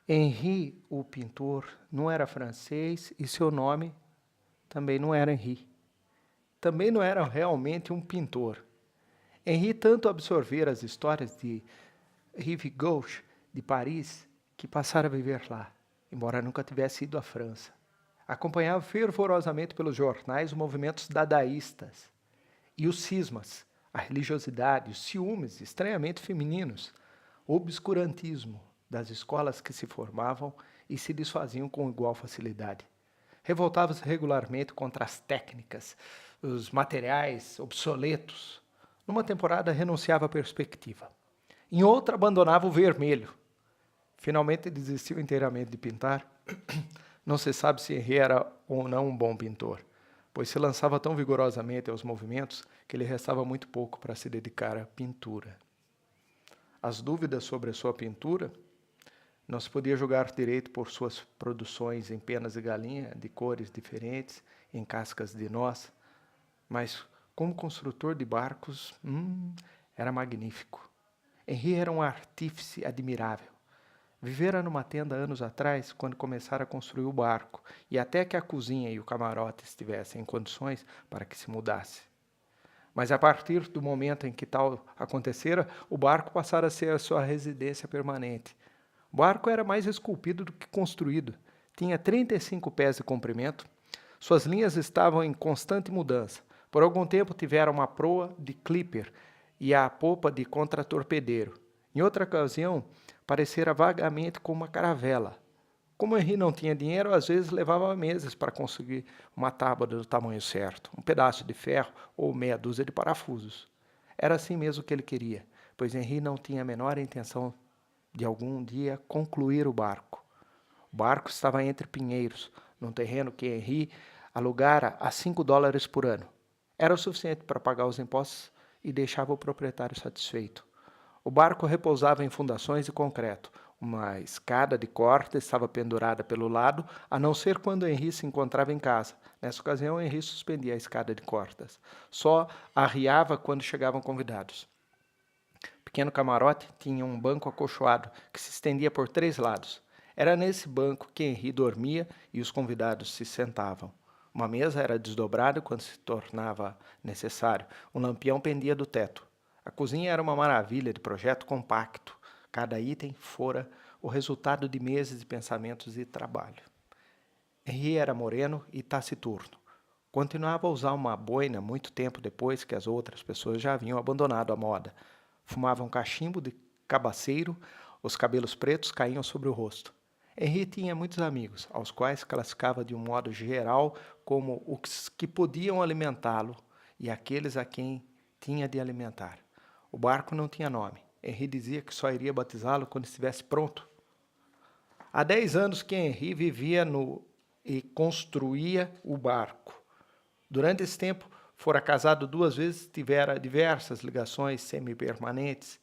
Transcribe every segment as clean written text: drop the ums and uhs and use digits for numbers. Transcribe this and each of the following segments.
Henri, o pintor, não era francês e seu nome também não era Henri. Também não era realmente um pintor. Henri tanto absorvera as histórias de Rive Gauche, de Paris, que passara a viver lá, embora nunca tivesse ido à França. Acompanhava fervorosamente pelos jornais os movimentos dadaístas e os cismas, a religiosidade, os ciúmes estranhamente femininos, o obscurantismo das escolas que se formavam e se desfaziam com igual facilidade. Revoltava-se regularmente contra as técnicas, os materiais obsoletos. Numa temporada renunciava à perspectiva. Em outra abandonava o vermelho. Finalmente desistiu inteiramente de pintar. Não se sabe se Henri era ou não um bom pintor, pois se lançava tão vigorosamente aos movimentos que lhe restava muito pouco para se dedicar à pintura. As dúvidas sobre a sua pintura não se podia julgar direito por suas produções em penas de galinha, de cores diferentes, em cascas de noz, mas como construtor de barcos, era magnífico. Henri era um artífice admirável. Vivera numa tenda anos atrás, quando começara a construir o barco, e até que a cozinha e o camarote estivessem em condições para que se mudasse. Mas a partir do momento em que tal acontecera, o barco passara a ser a sua residência permanente. O barco era mais esculpido do que construído. Tinha 35 pés de comprimento. Suas linhas estavam em constante mudança. Por algum tempo tivera uma proa de clipper e a popa de contratorpedeiro. Em outra ocasião, parecera vagamente como uma caravela. Como Henri não tinha dinheiro, às vezes levava meses para conseguir uma tábua do tamanho certo, um pedaço de ferro ou meia dúzia de parafusos. Era assim mesmo que ele queria, pois Henri não tinha a menor intenção de algum dia concluir o barco. O barco estava entre pinheiros, num terreno que Henri alugara a $5 por ano. Era o suficiente para pagar os impostos e deixava o proprietário satisfeito. O barco repousava em fundações de concreto. Uma escada de corda estava pendurada pelo lado, a não ser quando Henri se encontrava em casa. Nessa ocasião, Henri suspendia a escada de cordas. Só arriava quando chegavam convidados. O pequeno camarote tinha um banco acolchoado que se estendia por 3 lados. Era nesse banco que Henri dormia e os convidados se sentavam. Uma mesa era desdobrada quando se tornava necessário. Um lampião pendia do teto. A cozinha era uma maravilha de projeto compacto. Cada item fora o resultado de meses de pensamentos e trabalho. Henri era moreno e taciturno. Continuava a usar uma boina muito tempo depois que as outras pessoas já haviam abandonado a moda. Fumava um cachimbo de cabaceiro, os cabelos pretos caíam sobre o rosto. Henri tinha muitos amigos, aos quais classificava de um modo geral como os que podiam alimentá-lo e aqueles a quem tinha de alimentar. O barco não tinha nome. Henri dizia que só iria batizá-lo quando estivesse pronto. Há 10 anos que Henri vivia e construía o barco. Durante esse tempo, fora casado 2 vezes, tivera diversas ligações semi-permanentes.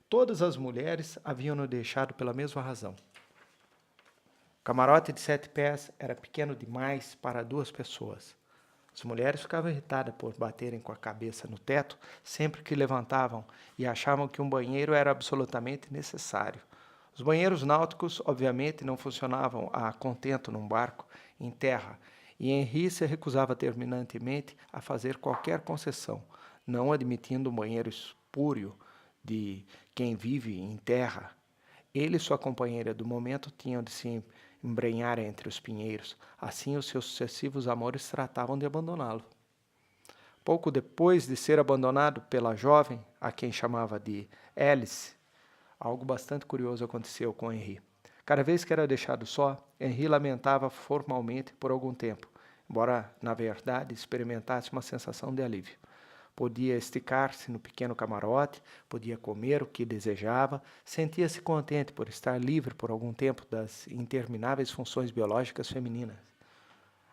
Todas as mulheres haviam-no deixado pela mesma razão. O camarote de 7 pés era pequeno demais para 2 pessoas. As mulheres ficavam irritadas por baterem com a cabeça no teto sempre que levantavam e achavam que um banheiro era absolutamente necessário. Os banheiros náuticos, obviamente, não funcionavam a contento num barco em terra, e Henri se recusava terminantemente a fazer qualquer concessão, não admitindo um banheiro espúrio de quem vive em terra. Ele e sua companheira do momento tinham de se embrenhar entre os pinheiros, assim os seus sucessivos amores tratavam de abandoná-lo. Pouco depois de ser abandonado pela jovem, a quem chamava de Alice, algo bastante curioso aconteceu com Henri. Cada vez que era deixado só, Henri lamentava formalmente por algum tempo, embora, na verdade, experimentasse uma sensação de alívio. Podia esticar-se no pequeno camarote, podia comer o que desejava, sentia-se contente por estar livre por algum tempo das intermináveis funções biológicas femininas.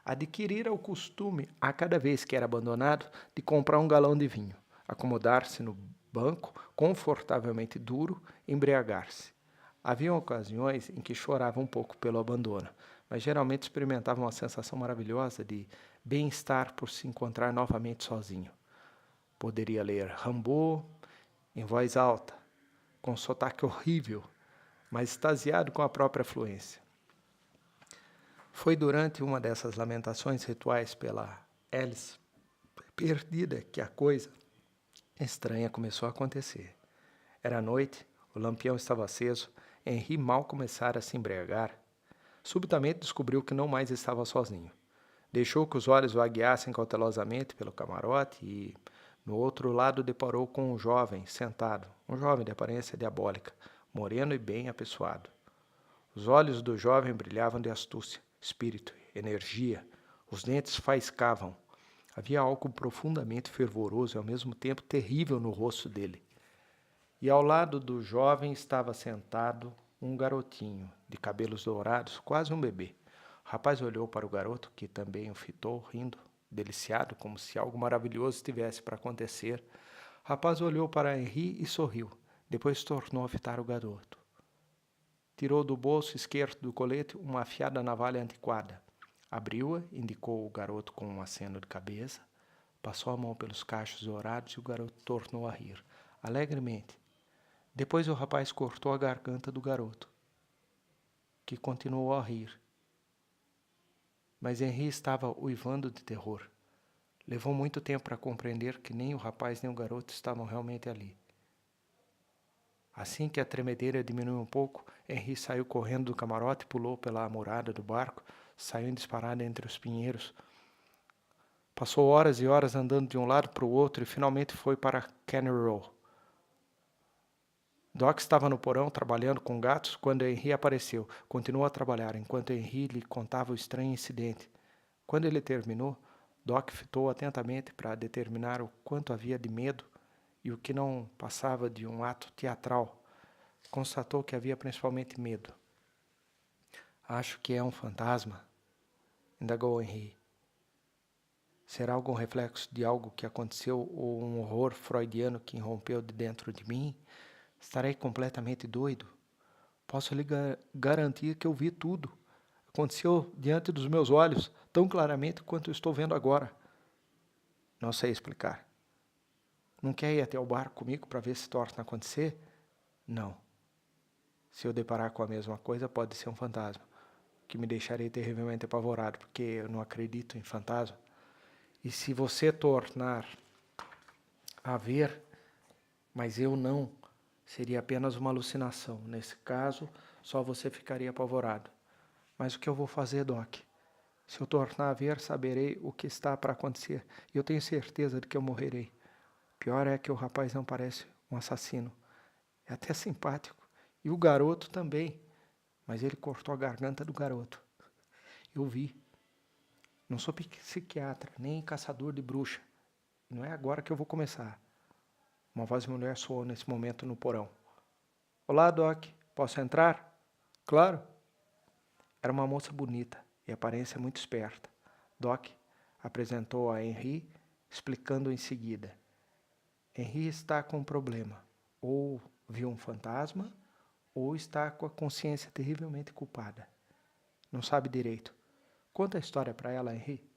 Adquirira o costume, a cada vez que era abandonado, de comprar um galão de vinho, acomodar-se no banco, confortavelmente duro, embriagar-se. Havia ocasiões em que chorava um pouco pelo abandono, mas geralmente experimentava uma sensação maravilhosa de bem-estar por se encontrar novamente sozinho. Poderia ler Rimbaud em voz alta, com sotaque horrível, mas extasiado com a própria fluência. Foi durante uma dessas lamentações rituais pela Alice perdida que a coisa estranha começou a acontecer. Era noite, o lampião estava aceso, Henri mal começara a se embriagar. Subitamente descobriu que não mais estava sozinho. Deixou que os olhos vagueassem cautelosamente pelo camarote e, no outro lado, deparou com um jovem sentado, um jovem de aparência diabólica, moreno e bem apessoado. Os olhos do jovem brilhavam de astúcia, espírito, energia. Os dentes faiscavam. Havia algo profundamente fervoroso e ao mesmo tempo terrível no rosto dele. E ao lado do jovem estava sentado um garotinho, de cabelos dourados, quase um bebê. O rapaz olhou para o garoto, que também o fitou, rindo, deliciado, como se algo maravilhoso estivesse para acontecer. O rapaz olhou para Henri e sorriu. Depois tornou a fitar o garoto. Tirou do bolso esquerdo do colete uma afiada navalha antiquada. Abriu-a, indicou o garoto com um aceno de cabeça, passou a mão pelos cachos dourados e o garoto tornou a rir, alegremente. Depois o rapaz cortou a garganta do garoto, que continuou a rir. Mas Henri estava uivando de terror. Levou muito tempo para compreender que nem o rapaz nem o garoto estavam realmente ali. Assim que a tremedeira diminuiu um pouco, Henri saiu correndo do camarote, pulou pela murada do barco, saiu disparado entre os pinheiros. Passou horas e horas andando de um lado para o outro e finalmente foi para Canary Row. Doc estava no porão trabalhando com gatos quando Henri apareceu. Continuou a trabalhar enquanto Henri lhe contava o estranho incidente. Quando ele terminou, Doc fitou atentamente para determinar o quanto havia de medo e o que não passava de um ato teatral. Constatou que havia principalmente medo. Acho que é um fantasma, indagou Henri. Será algum reflexo de algo que aconteceu ou um horror freudiano que irrompeu de dentro de mim? Estarei completamente doido? Posso lhe garantir que eu vi tudo. Aconteceu diante dos meus olhos, tão claramente quanto estou vendo agora. Não sei explicar. Não quer ir até o barco comigo para ver se torna a acontecer? Não. Se eu deparar com a mesma coisa, pode ser um fantasma, que me deixarei terrivelmente apavorado, porque eu não acredito em fantasma. E se você tornar a ver, mas eu não, seria apenas uma alucinação. Nesse caso, só você ficaria apavorado. Mas o que eu vou fazer, Doc? Se eu tornar a ver, saberei o que está para acontecer. E eu tenho certeza de que eu morrerei. Pior é que o rapaz não parece um assassino. É até simpático. E o garoto também. Mas ele cortou a garganta do garoto. Eu vi. Não sou psiquiatra, nem caçador de bruxa. Não é agora que eu vou começar. Uma voz de mulher soou nesse momento no porão. Olá, Doc. Posso entrar? Claro. Era uma moça bonita e aparência muito esperta. Doc apresentou a Henri, explicando em seguida. Henri está com um problema. Ou viu um fantasma, ou está com a consciência terrivelmente culpada. Não sabe direito. Conta a história para ela, Henri.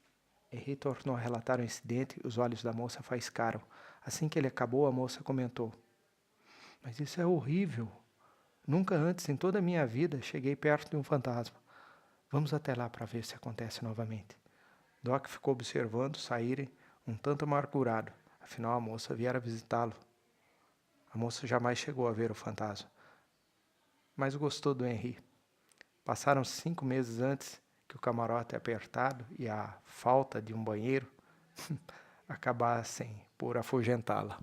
Henri tornou a relatar o incidente e os olhos da moça faiscaram. Assim que ele acabou, a moça comentou. Mas isso é horrível. Nunca antes, em toda a minha vida, cheguei perto de um fantasma. Vamos até lá para ver se acontece novamente. Doc ficou observando saírem um tanto amargurado. Afinal, a moça viera visitá-lo. A moça jamais chegou a ver o fantasma. Mas gostou do Henri. Passaram 5 meses antes que o camarote apertado e a falta de um banheiro acabassem por afugentá-la.